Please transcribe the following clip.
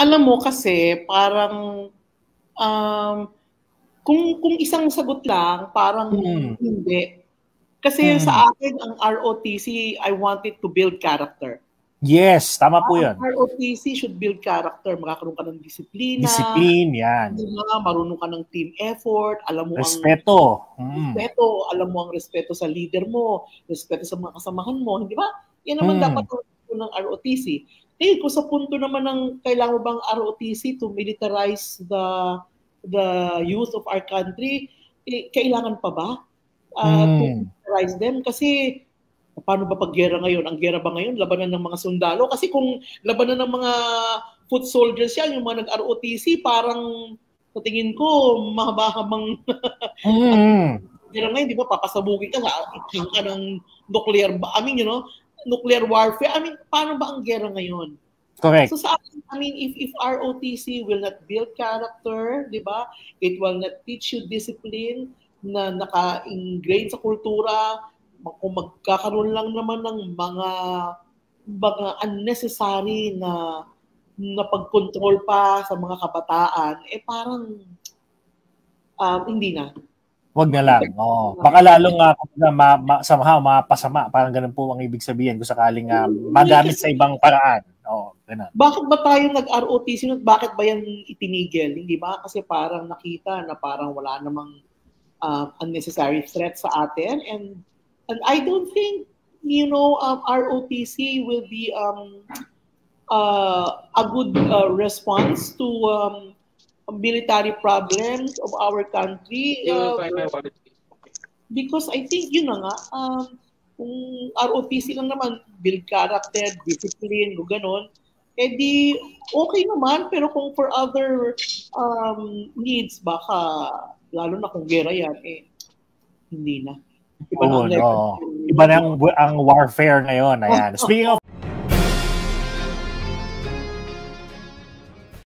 Alam mo kasi parang kung isang sagot lang, parang hindi. Kasi sa akin, ang ROTC, I want it to build character. Yes, tama po yun. Ang ROTC should build character. Magkakaroon ka ng disiplina. Discipline, yan. Marunong ka ng team effort. Alam mo respeto. Respeto. Alam mo ang respeto sa leader mo. Respeto sa mga kasamahan mo. Hindi ba? Yan naman dapat ng ROTC. Ngayon, kung sa punto naman ng kailangan mo bang ROTC to militarize the youth of our country, kailangan pa ba to militarize them? Kasi paano ba pag-gera ngayon? Ang gera ba ngayon? Labanan ng mga sundalo? Kasi kung labanan ng mga foot soldiers yan, yung mga nag-ROTC, parang sa tingin ko, mahaba-habang gera ngayon, di ba? Papasabugin ka ka ng nuclear, nuclear warfare. Paano ba ang gera ngayon? Correct. So sa akin, if ROTC will not build character, di ba? It will not teach you discipline na naka-ingrain sa kultura. Kung magkakaroon lang naman ng mga unnecessary na pag-control pa sa mga kabataan, parang hindi na. Wag na lang. Baka lalong somehow mapasama. Parang ganun po ang ibig sabihin kung sakaling magamit sa ibang paraan. Ganun. Bakit ba tayo nag-ROTC? Bakit ba yan itinigil? Hindi ba? Kasi parang nakita na parang wala namang unnecessary threat sa atin. And I don't think, ROTC will be a good response to military problems of our country. Because I think, yun na nga, kung ROTC lang naman, build character, discipline, gano'n, di okay naman. Pero kung for other needs, baka, lalo na kung gera yan, hindi na. Iba na ang warfare ngayon. Ayan. Speaking of